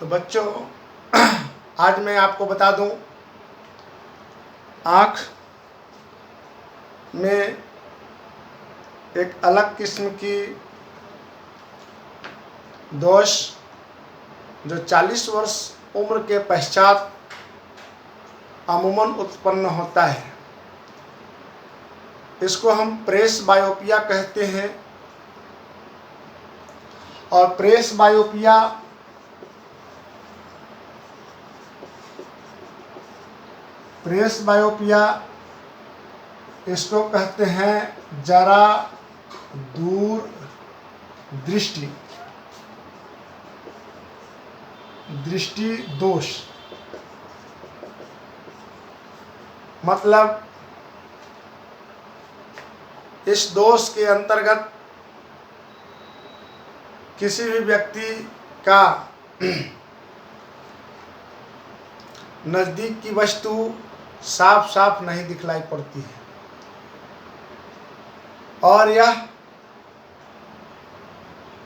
तो बच्चों आज मैं आपको बता दूं, आँख में एक अलग किस्म की दोष जो 40 वर्ष उम्र के पश्चात अमूमन उत्पन्न होता है, इसको हम प्रेस बायोपिया कहते हैं। और प्रेस बायोपिया इसको कहते हैं जरा दूर दृष्टि दोष। मतलब इस दोष के अंतर्गत किसी भी व्यक्ति का नज़दीक की वस्तु साफ साफ नहीं दिखलाई पड़ती है और यह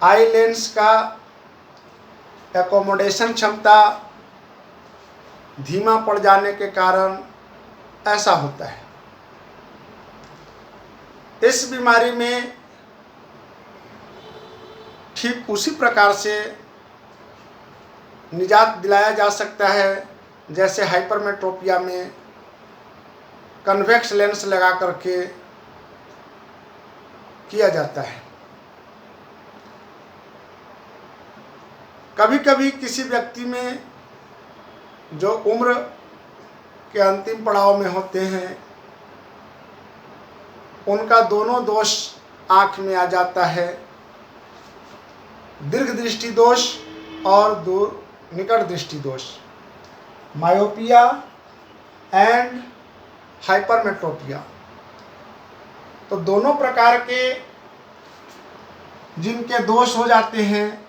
आई लेंस का एकोमोडेशन क्षमता धीमा पड़ जाने के कारण ऐसा होता है। इस बीमारी में ठीक उसी प्रकार से निजात दिलाया जा सकता है जैसे हाइपरमेट्रोपिया में कन्वेक्स लेंस लगा करके किया जाता है। कभी कभी किसी व्यक्ति में जो उम्र के अंतिम पड़ाव में होते हैं, उनका दोनों दोष आँख में आ जाता है, दीर्घ दृष्टि दोष और दूर निकट दृष्टि दोष, मायोपिया एंड हाइपरमेट्रोपिया। तो दोनों प्रकार के जिनके दोष हो जाते हैं,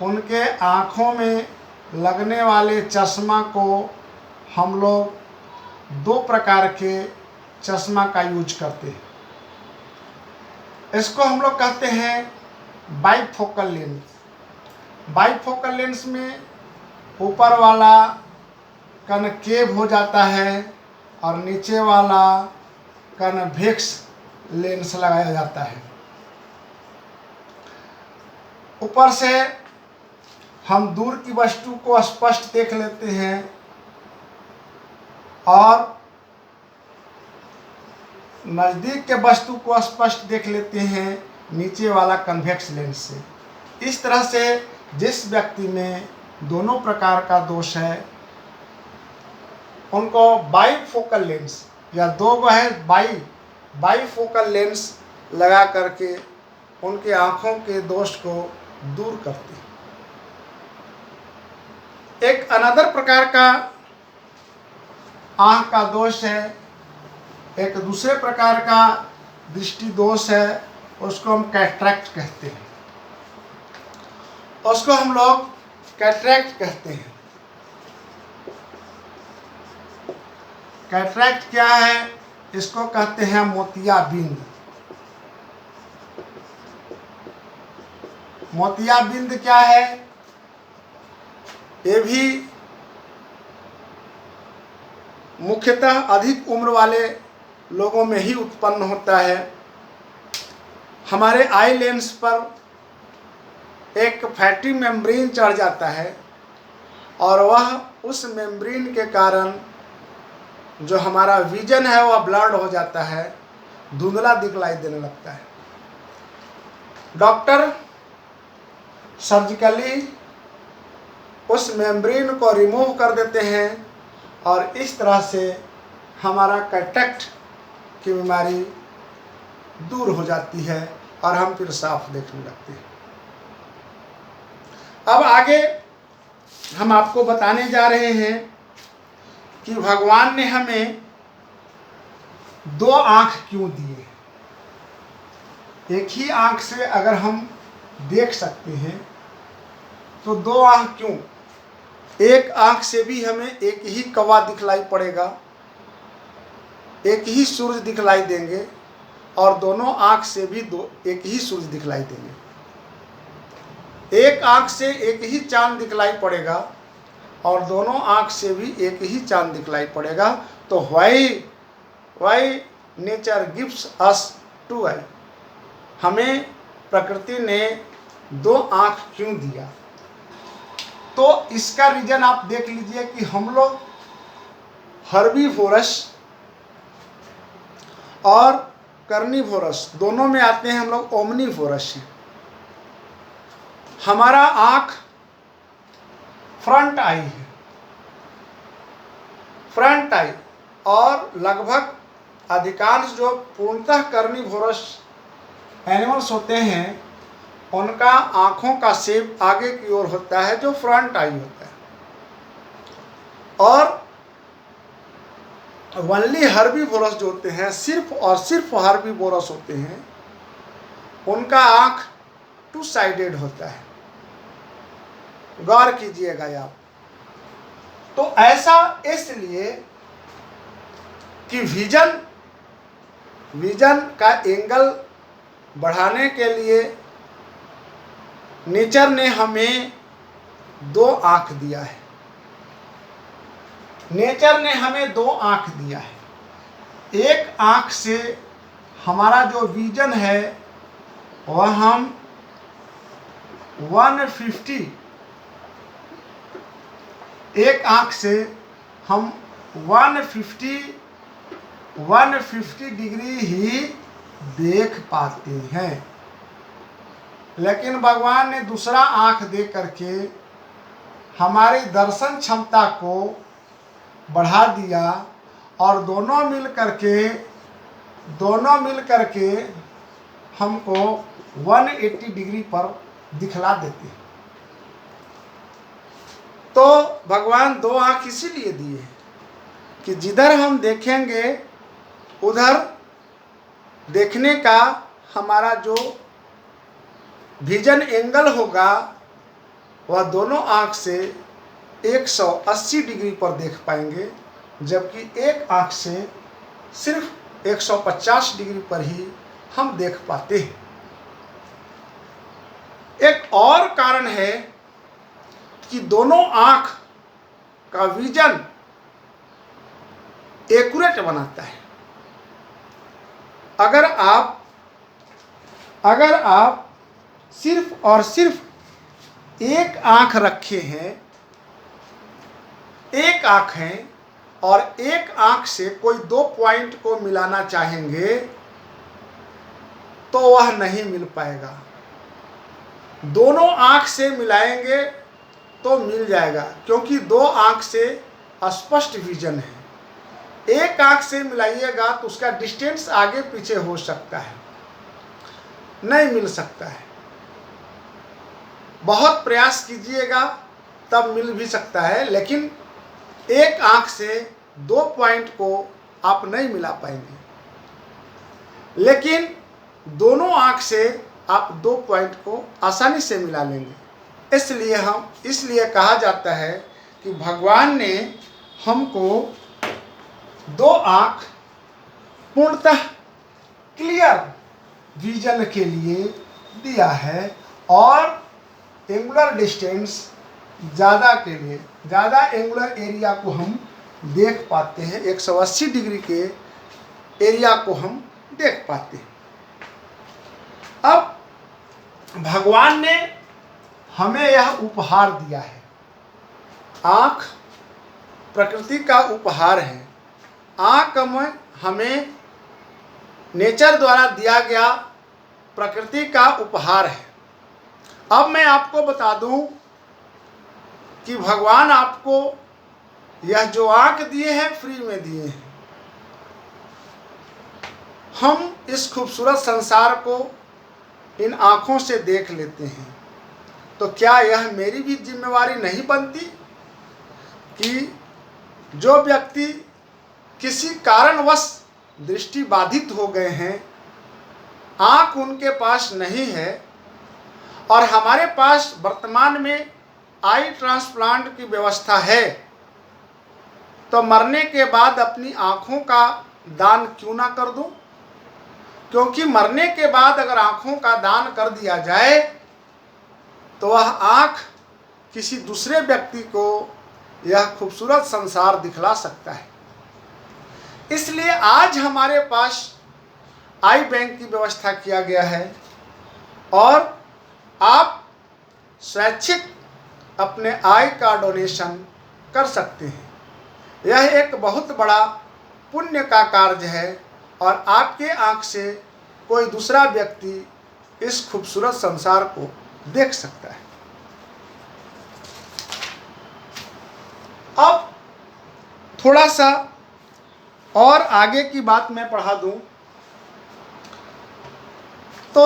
उनके आँखों में लगने वाले चश्मा को हम लोग दो प्रकार के चश्मा का यूज करते हैं। इसको हम लोग कहते हैं बाइफोकल लेंस। बाइफोकल लेंस में ऊपर वाला कनकेव हो जाता है और नीचे वाला कन्वेक्स लेंस लगाया जाता है। ऊपर से हम दूर की वस्तु को स्पष्ट देख लेते हैं और नज़दीक के वस्तु को स्पष्ट देख लेते हैं नीचे वाला कन्वेक्स लेंस से। इस तरह से जिस व्यक्ति में दोनों प्रकार का दोष है, उनको बाइफोकल लेंस या दो गो है बाइफोकल लेंस लगा करके उनके आँखों के दोष को दूर करते हैं। एक अनदर प्रकार का आँख का दोष है, एक दूसरे प्रकार का दृष्टि दोष है, उसको हम कैटरैक्ट कहते हैं। उसको हम लोग कैटरैक्ट कहते हैं। कैटरैक्ट क्या है? इसको कहते हैं मोतियाबिंद। मोतियाबिंद क्या है? ये भी मुख्यतः अधिक उम्र वाले लोगों में ही उत्पन्न होता है। हमारे आई लेंस पर एक फैटी मेम्ब्रेन चढ़ जाता है और वह उस मेम्ब्रेन के कारण जो हमारा विजन है वह ब्लर्ड हो जाता है, धुंधला दिखलाई देने लगता है। डॉक्टर सर्जिकली उस मेम्ब्रेन को रिमूव कर देते हैं और इस तरह से हमारा कैटरैक्ट की बीमारी दूर हो जाती है और हम फिर साफ देखने लगते हैं। अब आगे हम आपको बताने जा रहे हैं कि भगवान ने हमें दो आँख क्यों दिए। एक ही आँख से अगर हम देख सकते हैं तो दो आँख क्यों? एक आँख से भी हमें एक ही कौवा दिखलाई पड़ेगा, एक ही सूरज दिखलाई देंगे और दोनों आँख से भी एक ही सूरज दिखलाई देंगे। एक आंख से एक ही चांद दिखलाई पड़ेगा और दोनों आंख से भी एक ही चांद दिखलाई पड़ेगा। तो why nature gives us two eye, हमें प्रकृति ने दो आंख क्यों दिया? तो इसका रीजन आप देख लीजिए कि हम लोग हर्बीवोरस और कार्निवोरस दोनों में आते हैं, हम लोग ओमनीवोरस हैं। हमारा आंख फ्रंट आई है, फ्रंट आई, और लगभग अधिकांश जो पूर्णतः कार्निवोरस एनिमल्स होते हैं उनका आंखों का शेप आगे की ओर होता है, जो फ्रंट आई होता है। और वनली हर्बीवोरस जो होते हैं, सिर्फ और सिर्फ हर्बीवोरस होते हैं, उनका आंख टू साइडेड होता है। गौर कीजिएगा आप। तो ऐसा इसलिए कि विजन का एंगल बढ़ाने के लिए नेचर ने हमें दो आंख दिया है। नेचर ने हमें दो आंख दिया है। एक आंख से हमारा जो विजन है वह हम 150, एक आंख से हम 150 डिग्री ही देख पाते हैं। लेकिन भगवान ने दूसरा आंख दे करके हमारी दर्शन क्षमता को बढ़ा दिया और दोनों मिल करके हमको 180 डिग्री पर दिखला देते हैं। तो भगवान दो आंख इसीलिए दिए हैं कि जिधर हम देखेंगे उधर देखने का हमारा जो विजन एंगल होगा वह दोनों आंख से 180 डिग्री पर देख पाएंगे, जबकि एक आंख से सिर्फ 150 डिग्री पर ही हम देख पाते हैं। एक और कारण है कि दोनों आंख का विजन एक्यूरेट बनाता है। अगर आप सिर्फ और सिर्फ एक आंख रखे हैं, एक आंख है और एक आंख से कोई दो पॉइंट को मिलाना चाहेंगे तो वह नहीं मिल पाएगा। दोनों आंख से मिलाएंगे तो मिल जाएगा, क्योंकि दो आंख से स्पष्ट विजन है। एक आंख से मिलाइएगा तो उसका डिस्टेंस आगे पीछे हो सकता है, नहीं मिल सकता है। बहुत प्रयास कीजिएगा तब मिल भी सकता है, लेकिन एक आंख से दो पॉइंट को आप नहीं मिला पाएंगे। लेकिन दोनों आंख से आप दो पॉइंट को आसानी से मिला लेंगे। इसलिए कहा जाता है कि भगवान ने हमको दो आंख पूर्णतः क्लियर विजन के लिए दिया है और एंगुलर डिस्टेंस ज़्यादा के लिए, ज़्यादा एंगुलर एरिया को हम देख पाते हैं, 180 डिग्री के एरिया को हम देख पाते हैं। अब भगवान ने हमें यह उपहार दिया है। आँख प्रकृति का उपहार है। आँख हमें नेचर द्वारा दिया गया प्रकृति का उपहार है। अब मैं आपको बता दूं कि भगवान आपको यह जो आँख दिए हैं फ्री में दिए हैं। हम इस खूबसूरत संसार को इन आँखों से देख लेते हैं, तो क्या यह मेरी भी जिम्मेवारी नहीं बनती कि जो व्यक्ति किसी कारणवश दृष्टि बाधित हो गए हैं, आँख उनके पास नहीं है और हमारे पास वर्तमान में आई ट्रांसप्लांट की व्यवस्था है, तो मरने के बाद अपनी आँखों का दान क्यों ना कर दूं? क्योंकि मरने के बाद अगर आँखों का दान कर दिया जाए तो वह आँख किसी दूसरे व्यक्ति को यह खूबसूरत संसार दिखला सकता है। इसलिए आज हमारे पास आई बैंक की व्यवस्था किया गया है और आप स्वैच्छिक अपने आय का डोनेशन कर सकते हैं। यह एक बहुत बड़ा पुण्य का कार्य है और आपके आँख से कोई दूसरा व्यक्ति इस खूबसूरत संसार को देख सकता है। अब थोड़ा सा और आगे की बात मैं पढ़ा दूं तो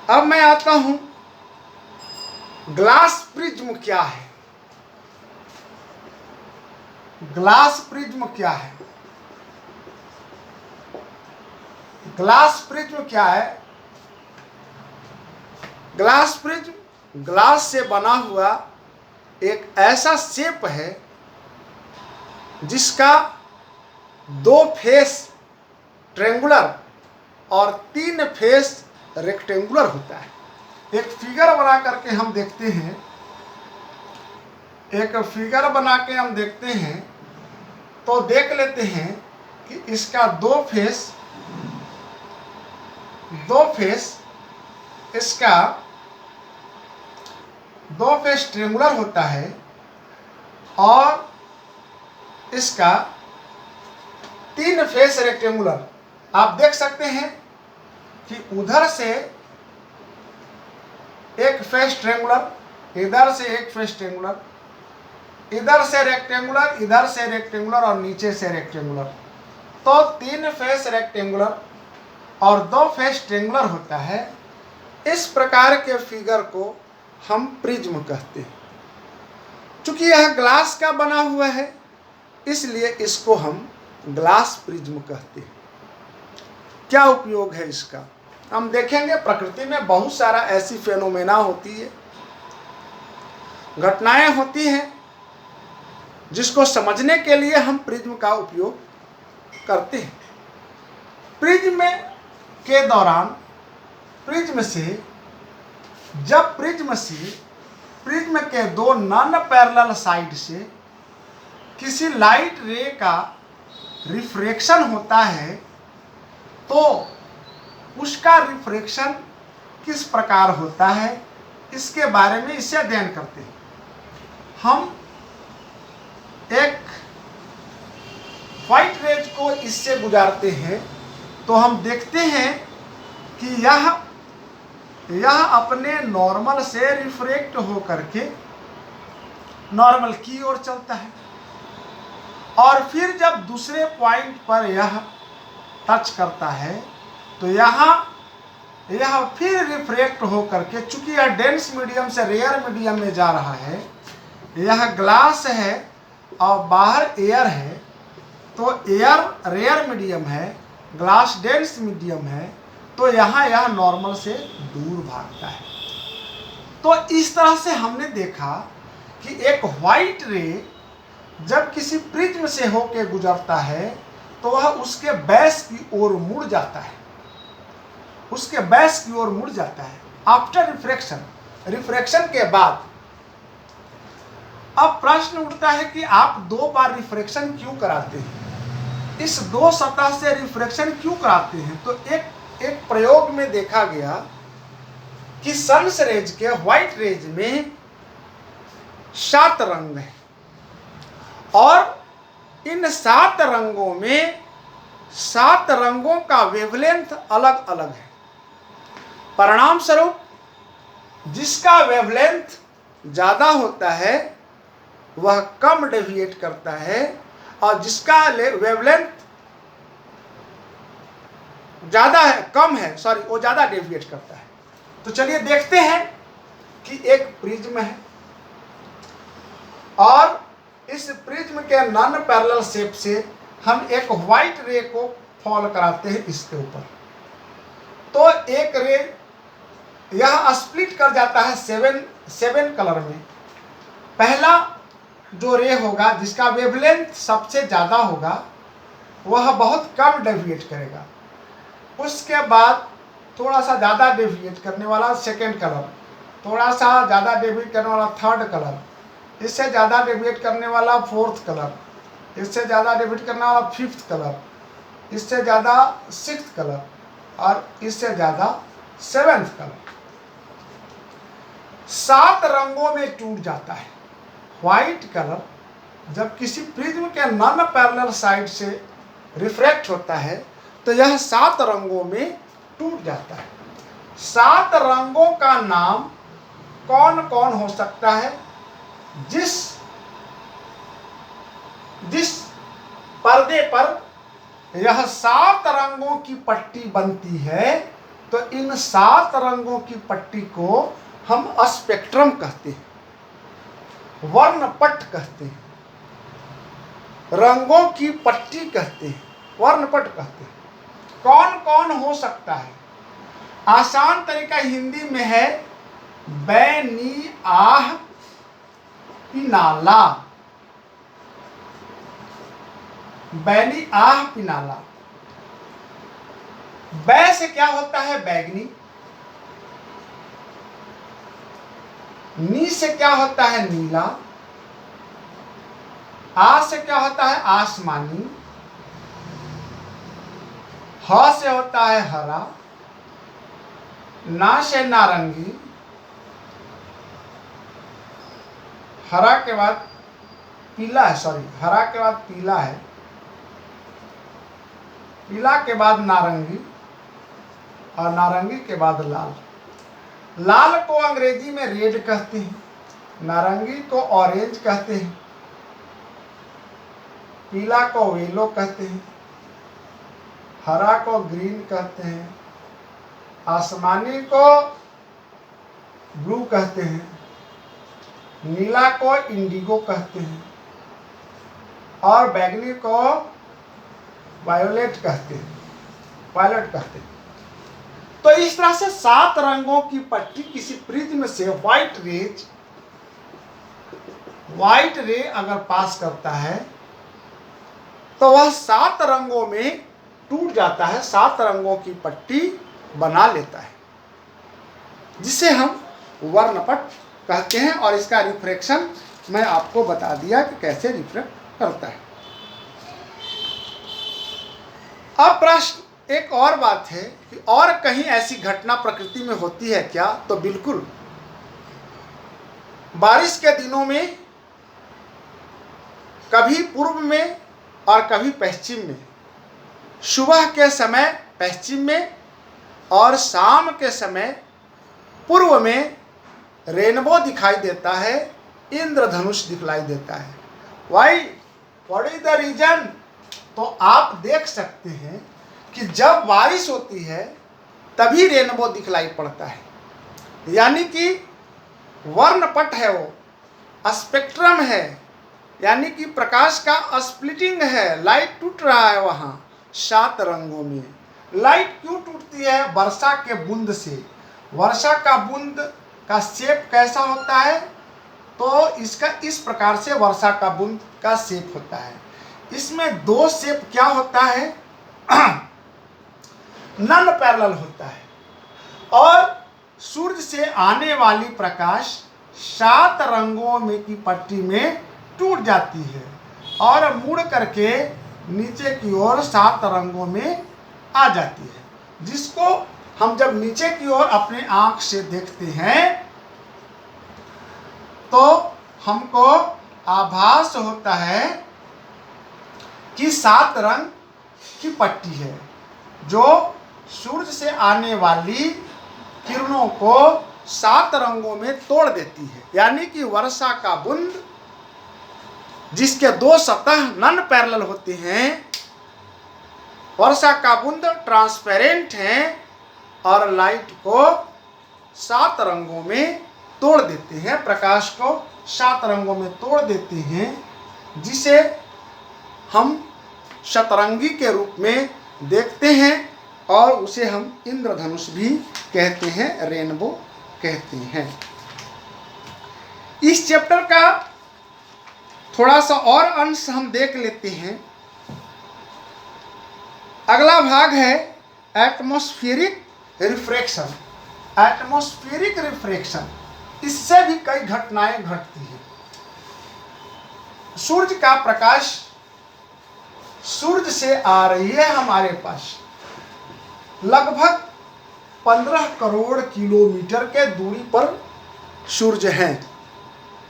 अब मैं आता हूं ग्लास प्रिज्म क्या है। ग्लास प्रिज्म क्या है? ग्लास प्रिज्म क्या है? ग्लास प्रिज्म ग्लास से बना हुआ एक ऐसा शेप है जिसका 2 फेस ट्रेंगुलर और 3 फेस रेक्टेंगुलर होता है। एक फिगर बना करके हम देखते हैं, एक फिगर बना के हम देखते हैं तो देख लेते हैं कि इसका 2 फेस इसका 2 फेस ट्रेंगुलर होता है और इसका 3 फेस रेक्टेंगुलर। आप देख सकते हैं कि उधर से एक फेस ट्रेंगुलर, इधर से एक फेस ट्रेंगुलर, इधर से रेक्टेंगुलर, इधर से रेक्टेंगुलर और नीचे से रेक्टेंगुलर। तो 3 फेस रेक्टेंगुलर और 2 फेस ट्रेंगुलर होता है। इस प्रकार के फिगर को हम प्रिज्म कहते हैं। चूंकि यह ग्लास का बना हुआ है इसलिए इसको हम ग्लास प्रिज्म कहते हैं। क्या उपयोग है इसका हम देखेंगे। प्रकृति में बहुत सारा ऐसी फेनोमेना होती है, घटनाएं होती हैं जिसको समझने के लिए हम प्रिज्म का उपयोग करते हैं। प्रिज्म के दौरान प्रिज्म के 2 नॉन पैरेलल साइड से किसी लाइट रे का रिफ्रैक्शन होता है तो उसका रिफ्रैक्शन किस प्रकार होता है इसके बारे में इससे अध्ययन करते हैं। हम एक व्हाइट रेज को इससे गुजारते हैं तो हम देखते हैं कि यह अपने नॉर्मल से रिफ्रैक्ट हो करके नॉर्मल की ओर चलता है और फिर जब दूसरे पॉइंट पर यह टच करता है तो यह फिर रिफ्रैक्ट हो करके, चूंकि यह डेंस मीडियम से रेयर मीडियम में जा रहा है, यह ग्लास है और बाहर एयर है, तो एयर रेयर मीडियम है, ग्लास डेंस मीडियम है, तो यह नॉर्मल से दूर भागता है। तो इस तरह से हमने देखा कि एक व्हाइट रे जब किसी प्रिज्म से होकर गुजरता है तो वह उसके बेस की ओर मुड़ जाता है, आफ्टर रिफ्रैक्शन के बाद। अब प्रश्न उठता है कि आप 2 बार रिफ्रैक्शन क्यों कराते हैं, इस 2 सतह से रिफ्रैक्शन क्यों कराते हैं। तो एक प्रयोग में देखा गया कि सन्स रेज के व्हाइट रेज में 7 रंग हैं और इन 7 रंगों में 7 रंगों का वेवलेंथ अलग अलग है। परिणाम स्वरूप जिसका वेवलेंथ ज़्यादा होता है वह कम डेविएट करता है और जिसका वेवलेंथ वो ज़्यादा डेविएट करता है। तो चलिए देखते हैं कि एक प्रिज्म है और इस प्रिज्म के नॉन पैरेलल शेप से हम एक व्हाइट रे को फॉल कराते हैं इसके ऊपर। तो एक रे यह स्प्लिट कर जाता है 7 कलर में। पहला जो रे होगा जिसका वेवलेंथ सबसे ज़्यादा होगा वह बहुत कम डेविएट करेगा। उसके बाद थोड़ा सा ज़्यादा डेविएट करने वाला सेकेंड कलर, थोड़ा सा ज़्यादा डेविएट करने वाला थर्ड कलर, इससे ज़्यादा डेविएट करने वाला फोर्थ कलर, इससे ज़्यादा डेविएट करने वाला फिफ्थ कलर, इससे ज़्यादा सिक्स्थ कलर और इससे ज़्यादा सेवेंथ कलर। 7 रंगों में टूट जाता है। व्हाइट कलर जब किसी प्रिज्म के नॉन पैरेलल साइड से रिफ्रैक्ट होता है तो यह 7 रंगों में टूट जाता है। 7 रंगों का नाम कौन कौन हो सकता है? जिस पर्दे पर यह 7 रंगों की पट्टी बनती है तो इन 7 रंगों की पट्टी को हम स्पेक्ट्रम कहते हैं, वर्णपट कहते हैं, रंगों की पट्टी कहते हैं, वर्णपट कहते हैं। कौन कौन हो सकता है? आसान तरीका हिंदी में है बैनी आह पिनाला। बैनी आह पिनाला। बै से क्या होता है? बैगनी। नी से क्या होता है? नीला। आ से क्या होता है? आसमानी। ह से होता है हरा। ना से नारंगी। हरा के बाद पीला है, सॉरी, हरा के बाद पीला है, पीला के बाद नारंगी और नारंगी के बाद लाल। लाल को अंग्रेजी में रेड कहते हैं, नारंगी को ऑरेंज कहते हैं, पीला को येलो कहते हैं, हरा को ग्रीन कहते हैं, आसमानी को ब्लू कहते हैं, नीला को इंडिगो कहते हैं और बैगनी को वायोलेट कहते हैं, वायलेट कहते हैं। तो इस तरह से 7 रंगों की पट्टी किसी प्रिज्म से व्हाइट रे अगर पास करता है तो वह 7 रंगों में टूट जाता है, 7 रंगों की पट्टी बना लेता है, जिसे हम वर्णपट कहते हैं। और इसका रिफ्रैक्शन मैं आपको बता दिया कि कैसे रिफ्रैक्ट करता है। अब प्रश्न एक और बात है कि और कहीं ऐसी घटना प्रकृति में होती है क्या? तो बिल्कुल। बारिश के दिनों में कभी पूर्व में और कभी पश्चिम में, सुबह के समय पश्चिम में और शाम के समय पूर्व में रेनबो दिखाई देता है, इंद्रधनुष दिखलाई देता है। Why what is the reason? तो आप देख सकते हैं कि जब बारिश होती है तभी रेनबो दिखलाई पड़ता है, यानी कि वर्णपट है, वो स्पेक्ट्रम है, यानी कि प्रकाश का स्प्लिटिंग है, लाइट टूट रहा है वहाँ 7 रंगों में। लाइट क्यों टूटती है? वर्षा के बूंद से। वर्षा का बूंद का शेप कैसा होता है? तो इसका इस प्रकार से वर्षा का बूंद का शेप होता है। इसमें 2 शेप क्या होता है? नॉन पैरेलल होता है और सूर्य से आने वाली प्रकाश 7 रंगों में की पट्टी में टूट जाती है और मुड़ करके नीचे की ओर 7 रंगों में आ जाती है, जिसको हम जब नीचे की ओर अपने आंख से देखते हैं तो हमको आभास होता है कि 7 रंग की पट्टी है जो सूर्य से आने वाली किरणों को 7 रंगों में तोड़ देती है। यानी कि वर्षा का बूंद जिसके 2 सतह नॉन पैरेलल होते हैं, वर्षा का बूंद ट्रांसपेरेंट है और लाइट को 7 रंगों में तोड़ देते हैं, प्रकाश को 7 रंगों में तोड़ देते हैं, जिसे हम शतरंगी के रूप में देखते हैं और उसे हम इंद्रधनुष भी कहते हैं, रेनबो कहते हैं। इस चैप्टर का थोड़ा सा और अंश हम देख लेते हैं। अगला भाग है एटमॉस्फेरिक रिफ्रैक्शन। एटमॉस्फेरिक रिफ्रैक्शन इससे भी कई घटनाएं घटती हैं। सूर्य का प्रकाश सूर्य से आ रही है हमारे पास, लगभग 15 करोड़ किलोमीटर के दूरी पर सूर्य है।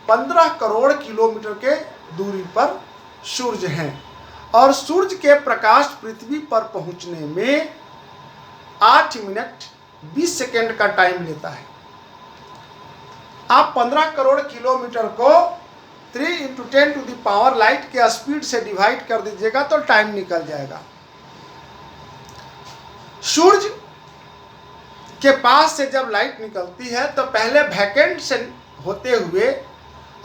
15 करोड़ किलोमीटर के दूरी पर सूर्य है और सूर्य के प्रकाश पृथ्वी पर पहुंचने में 8 मिनट 20 सेकेंड का टाइम लेता है। आप 15 करोड़ किलोमीटर को 3 × 10⁻⁷ लाइट के स्पीड से डिवाइड कर दीजिएगा तो टाइम निकल जाएगा। सूर्य के पास से जब लाइट निकलती है तो पहले वैकेंट से होते हुए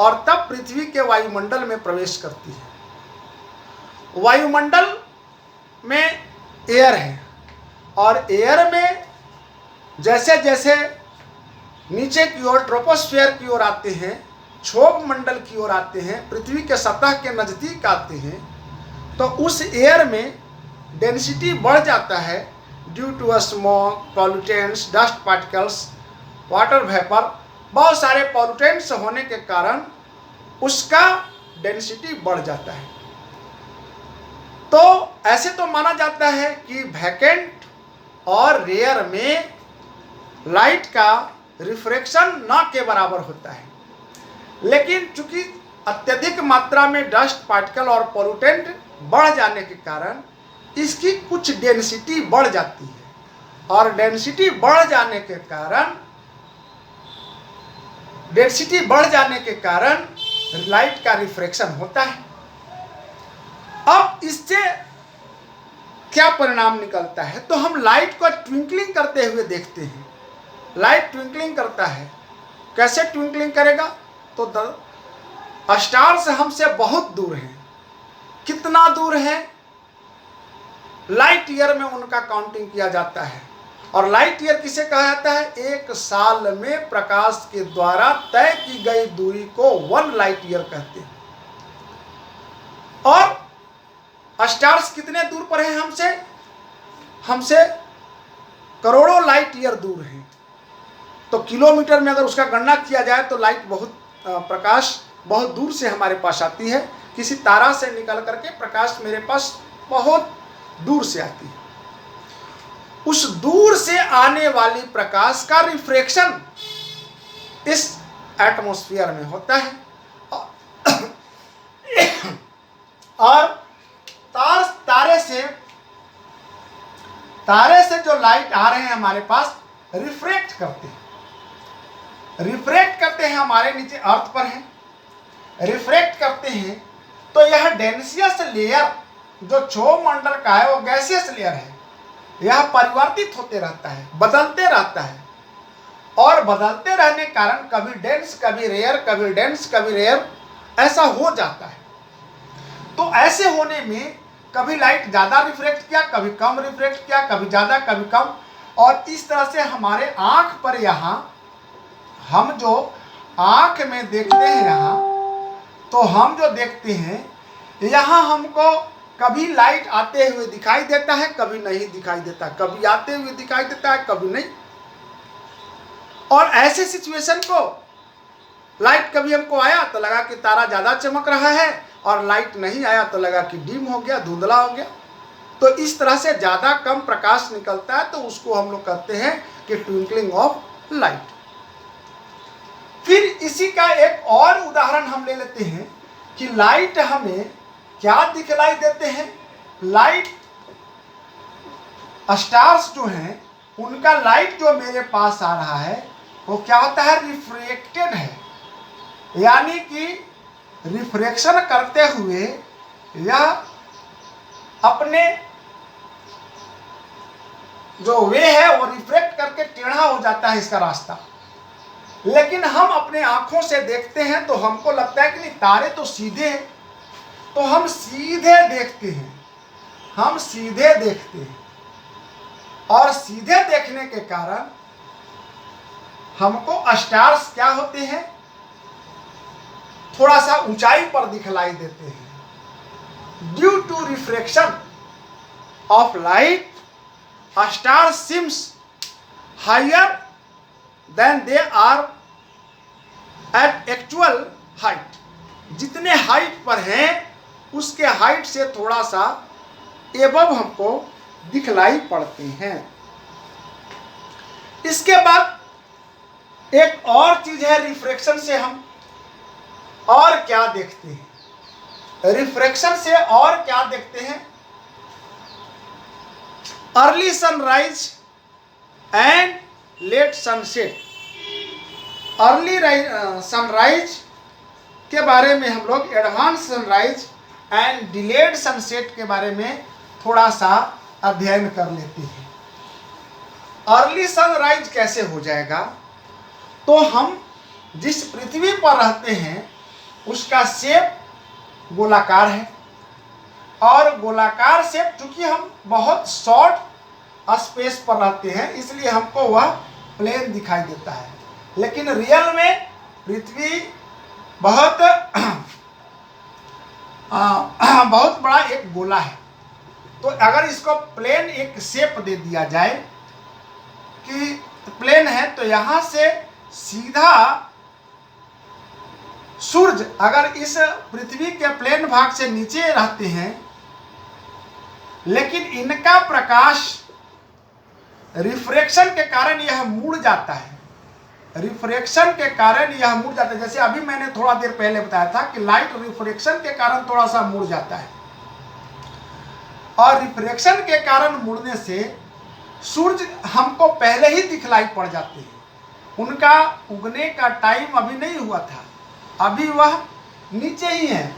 और तब पृथ्वी के वायुमंडल में प्रवेश करती है। वायुमंडल में एयर है और एयर में जैसे जैसे नीचे की ओर ट्रोपोस्फीयर की ओर आते हैं, क्षोभ मंडल की ओर आते हैं, पृथ्वी के सतह के नज़दीक आते हैं, तो उस एयर में डेंसिटी बढ़ जाता है due to smog, pollutants, dust particles, water vapour, बहुत सारे पॉल्यूटेंट्स होने के कारण उसका डेंसिटी बढ़ जाता है। तो ऐसे तो माना जाता है कि वैकेंट और रेयर में लाइट का रिफ्रैक्शन न के बराबर होता है, लेकिन चूंकि अत्यधिक मात्रा में डस्ट पार्टिकल और पॉल्यूटेंट बढ़ जाने के कारण इसकी कुछ डेंसिटी बढ़ जाती है और डेंसिटी बढ़ जाने के कारण लाइट का रिफ्रैक्शन होता है। अब इससे क्या परिणाम निकलता है, तो हम लाइट को ट्विंकलिंग करते हुए देखते हैं। लाइट ट्विंकलिंग करता है, कैसे ट्विंकलिंग करेगा, तो स्टार्स हमसे बहुत दूर हैं। कितना दूर है, लाइट ईयर में उनका काउंटिंग किया जाता है और लाइट ईयर किसे कहा जाता है, 1 साल में प्रकाश के द्वारा तय की गई दूरी को 1 लाइट ईयर कहते हैं। और स्टार्स कितने दूर पर हैं हमसे करोड़ों लाइट ईयर दूर हैं। तो किलोमीटर में अगर उसका गणना किया जाए तो लाइट प्रकाश बहुत दूर से हमारे पास आती है। किसी तारा से निकल करके प्रकाश मेरे पास बहुत दूर से आती है। उस दूर से आने वाली प्रकाश का रिफ्रैक्शन इस एटमॉस्फेयर में होता है और तारे से जो लाइट आ रहे हैं हमारे पास रिफ्रैक्ट करते हैं हमारे नीचे अर्थ पर हैं, रिफ्रैक्ट करते हैं तो यह डेंसियस लेयर जो क्षोभ मंडल का है वो गैसियस लेयर है। यह परिवर्तित होते रहता है, बदलते रहता है और बदलते रहने कारण कभी डेंस कभी रेयर, कभी डेंस कभी रेयर ऐसा हो जाता है। तो ऐसे होने में कभी लाइट ज़्यादा रिफ्रैक्ट किया, कभी कम रिफ्रैक्ट किया, कभी ज़्यादा कभी कम, और इस तरह से हमारे आँख पर यहाँ हम जो आँख में देखते हैं यहाँ, तो हम जो देखते हैं यहाँ हमको कभी लाइट आते हुए दिखाई देता है, कभी नहीं दिखाई देता, कभी आते हुए दिखाई देता है, कभी नहीं। और ऐसे सिचुएशन को लाइट कभी हमको आया तो लगा कि तारा ज़्यादा चमक रहा है और लाइट नहीं आया तो लगा कि डिम हो गया, धुंधला हो गया। तो इस तरह से ज़्यादा कम प्रकाश निकलता है तो उसको हम लोग कहते हैं कि ट्विंकलिंग ऑफ लाइट। फिर इसी का एक और उदाहरण हम ले लेते हैं कि लाइट हमें क्या दिखलाई देते हैं। लाइट स्टार्स जो हैं उनका लाइट जो मेरे पास आ रहा है वो क्या होता है, रिफ्रैक्टेड है, यानी कि रिफ्रैक्शन करते हुए यह अपने जो वे है वो रिफ्रैक्ट करके टेढ़ा हो जाता है इसका रास्ता। लेकिन हम अपने आंखों से देखते हैं तो हमको लगता है कि नहीं, तारे तो सीधे हैं, तो हम सीधे देखते हैं और सीधे देखने के कारण हमको स्टार्स क्या होते हैं, थोड़ा सा ऊंचाई पर दिखलाई देते हैं। Due to refraction of light star seems higher than they are at actual height, जितने हाइट पर हैं उसके हाइट से थोड़ा सा एबव हमको दिखलाई पड़ते हैं। इसके बाद एक और चीज है, रिफ्रैक्शन से हम और क्या देखते हैं। रिफ्रैक्शन से और क्या देखते हैं, early sunrise and let sunset. Early sunrise के बारे में हम लोग, advance sunrise and delayed sunset के बारे में थोड़ा सा अध्ययन कर लेते हैं। अर्ली सनराइज कैसे हो जाएगा, तो हम जिस पृथ्वी पर रहते हैं उसका शेप गोलाकार है, और गोलाकार शेप, चूंकि हम बहुत शॉर्ट स्पेस पर रहते हैं इसलिए हमको वह प्लेन दिखाई देता है। लेकिन रियल में पृथ्वी बहुत बहुत बड़ा एक गोला है। तो अगर इसको प्लेन एक शेप दे दिया जाए कि प्लेन है, तो यहाँ से सीधा सूरज अगर इस पृथ्वी के प्लेन भाग से नीचे रहते हैं, लेकिन इनका प्रकाश रिफ्रैक्शन के कारण यह मुड़ जाता है। रिफ्रैक्शन के कारण यह मुड़ जाता है। जैसे अभी मैंने थोड़ा देर पहले बताया था कि लाइट रिफ्रैक्शन के कारण थोड़ा सा मुड़ जाता है, और रिफ्रैक्शन के कारण मुड़ने से सूरज हमको पहले ही दिखलाई पड़ जाते हैं। उनका उगने का टाइम अभी नहीं हुआ था, अभी वह नीचे ही है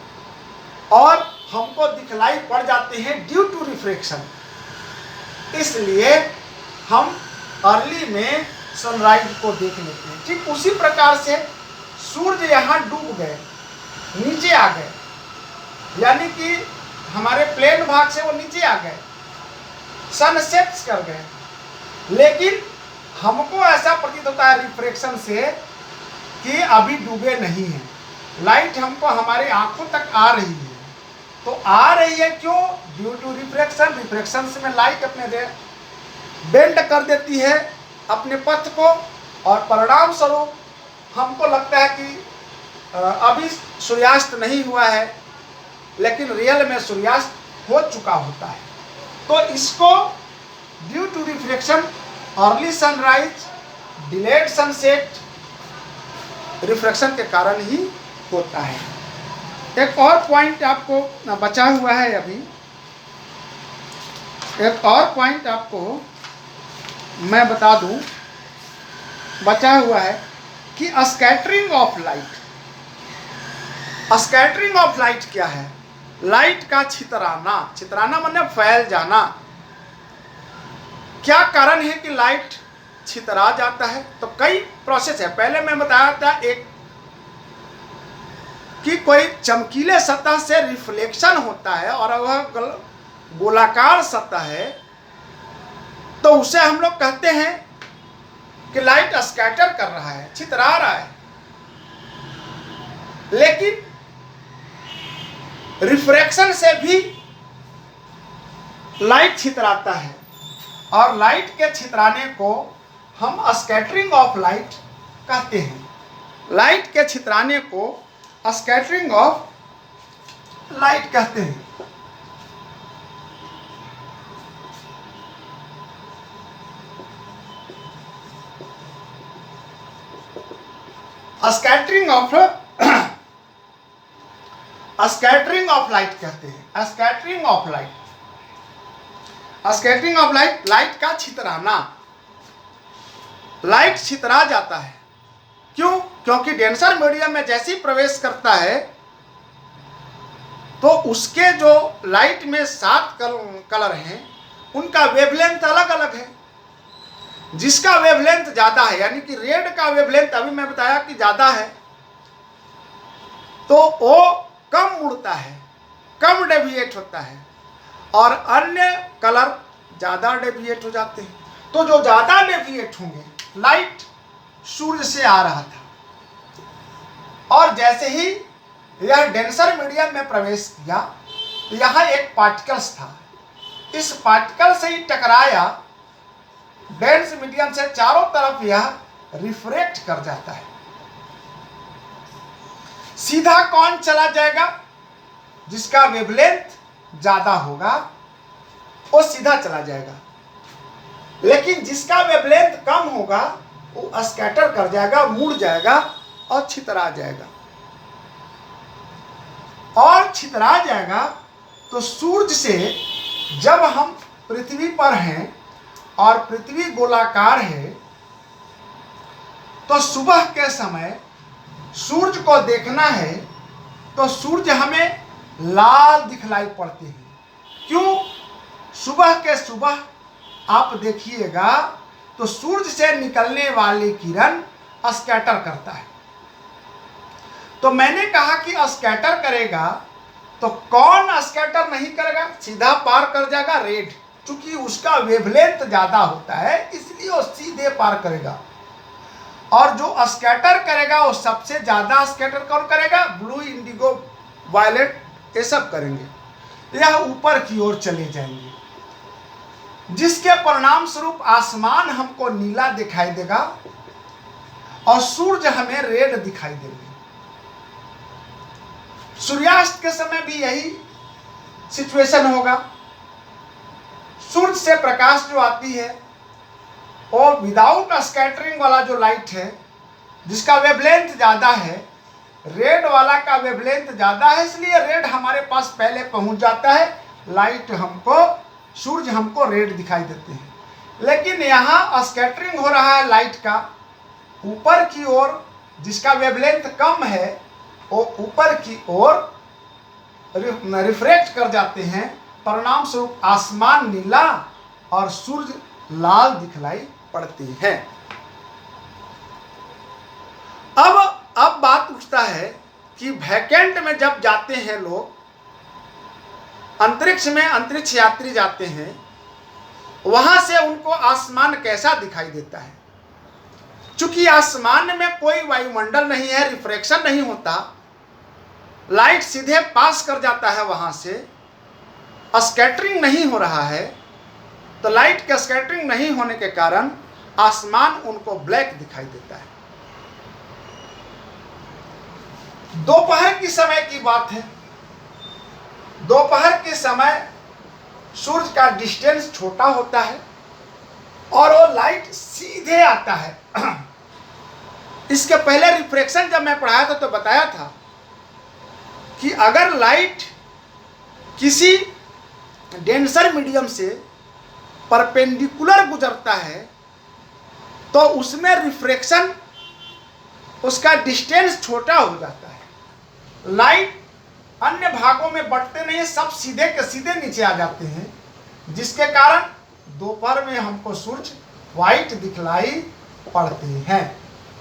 और हमको दिखलाई पड़ जाते हैं ड्यू टू रिफ्रैक्शन। इसलिए हम अर्ली में सनराइज को देख लेते हैं। ठीक उसी प्रकार से सूर्य यहाँ डूब गए, नीचे आ गए, यानी कि हमारे प्लेन भाग से वो नीचे आ गए, सनसेट कर गए, लेकिन हमको ऐसा प्रतीत होता है रिफ्रैक्शन से कि अभी डूबे नहीं हैं। लाइट हमको हमारे आंखों तक आ रही है, तो आ रही है क्यों? Due to refraction. रिफ्रैक्शन से में लाइट अपने बेंड कर देती है अपने पथ को, और परिणाम स्वरूप हमको लगता है कि अभी सूर्यास्त नहीं हुआ है, लेकिन रियल में सूर्यास्त हो चुका होता है। तो इसको due to refraction, early sunrise, delayed sunset, refraction के कारण ही होता है। एक और पॉइंट आपको बचा हुआ है, अभी एक और पॉइंट आपको मैं बता दूं, बचा हुआ है कि scattering of light. Scattering of light क्या है? लाइट का छितराना। छितराना माने फैल जाना। क्या कारण है कि लाइट छितरा जाता है? तो कई प्रोसेस है। पहले मैं बताया था एक कि कोई चमकीले सतह से रिफ्लेक्शन होता है और वह गोलाकार सतह है, तो उसे हम लोग कहते हैं कि लाइट स्कैटर कर रहा है, छितरा रहा है। लेकिन रिफ्रैक्शन से भी लाइट छितराता है, और लाइट के छितराने को हम स्कैटरिंग ऑफ लाइट कहते हैं। लाइट के छितराने को स्कैटरिंग ऑफ लाइट कहते हैं। स्कैटरिंग ऑफ लाइट कहते हैं। Scattering of light, scattering of light, light का छितराना। लाइट छितरा जाता है, क्यों? क्योंकि डेंसर मीडियम में जैसे ही प्रवेश करता है तो उसके जो लाइट में 7 कलर हैं उनका वेवलेंथ अलग अलग है। जिसका वेवलेंथ ज्यादा है, यानी कि रेड का वेवलेंथ अभी मैं बताया कि ज्यादा है, तो वो कम मुड़ता है, कम डेविएट होता है, और अन्य कलर ज्यादा डेविएट हो जाते हैं। तो जो ज्यादा डेविएट होंगे, लाइट सूर्य से आ रहा था और जैसे ही यह डेंसर मीडियम में प्रवेश किया तो यहाँ एक पार्टिकल्स था, इस पार्टिकल से ही टकराया, डेंस मीडियम से चारों तरफ यह रिफ्रैक्ट कर जाता है। सीधा कौन चला जाएगा? जिसका वेवलेंथ ज्यादा होगा वो सीधा चला जाएगा, लेकिन जिसका वेवलेंथ कम होगा वो स्कैटर कर जाएगा, मुड़ जाएगा और छितरा जाएगा। और छितरा जाएगा तो सूरज से जब हम पृथ्वी पर हैं और पृथ्वी गोलाकार है, तो सुबह के समय सूरज को देखना है तो सूरज हमें लाल दिखलाई पड़ते हैं। क्यों? सुबह के सुबह आप देखिएगा तो सूरज से निकलने वाली किरण स्कैटर करता है। तो मैंने कहा कि स्कैटर करेगा तो कौन स्कैटर नहीं करेगा? सीधा पार कर जाएगा रेड, चूंकि उसका वेवलेंथ ज्यादा होता है इसलिए वो सीधे पार करेगा। और जो स्कैटर करेगा वो सबसे ज्यादा स्कैटर कौन करेगा? ब्लू, इंडिगो, वायलेट, ये सब करेंगे। यह ऊपर की ओर चले जाएंगे, जिसके परिणाम स्वरूप आसमान हमको नीला दिखाई देगा और सूरज हमें रेड दिखाई देंगे। सूर्यास्त के समय भी यही सिचुएशन होगा। सूरज से प्रकाश जो आती है और विदाउट स्कैटरिंग वाला जो लाइट है, जिसका वेवलेंथ ज्यादा है, रेड वाला का वेवलेंथ ज्यादा है, इसलिए रेड हमारे पास पहले पहुंच जाता है। लाइट हमको, सूरज हमको रेड दिखाई देते हैं। लेकिन यहाँ स्कैटरिंग हो रहा है लाइट का ऊपर की ओर, जिसका वेवलेंथ कम है वो ऊपर की ओर रिफ्रेक्ट कर जाते हैं। परिणाम स्वरूप आसमान नीला और सूरज लाल दिखलाई पड़ते हैं। अब बात उठता है कि वैकेंट में जब जाते हैं लोग, अंतरिक्ष में अंतरिक्ष यात्री जाते हैं, वहां से उनको आसमान कैसा दिखाई देता है? चूंकि आसमान में कोई वायुमंडल नहीं है, रिफ्रैक्शन नहीं होता, लाइट सीधे पास कर जाता है, वहां से स्कैटरिंग नहीं हो रहा है, तो लाइट के स्कैटरिंग नहीं होने के कारण आसमान उनको ब्लैक दिखाई देता है। दोपहर की समय की बात है। दोपहर के समय सूरज का डिस्टेंस छोटा होता है और वो लाइट सीधे आता है। इसके पहले रिफ्रैक्शन जब मैं पढ़ाया था तो बताया था कि अगर लाइट किसी डेंसर मीडियम से परपेंडिकुलर गुजरता है तो उसमें रिफ्रैक्शन, उसका डिस्टेंस छोटा हो जाता है। लाइट अन्य भागों में बढ़ते नहीं, सब सीधे के सीधे नीचे आ जाते हैं, जिसके कारण दोपहर में हमको सूरज व्हाइट दिखलाई पड़ते हैं।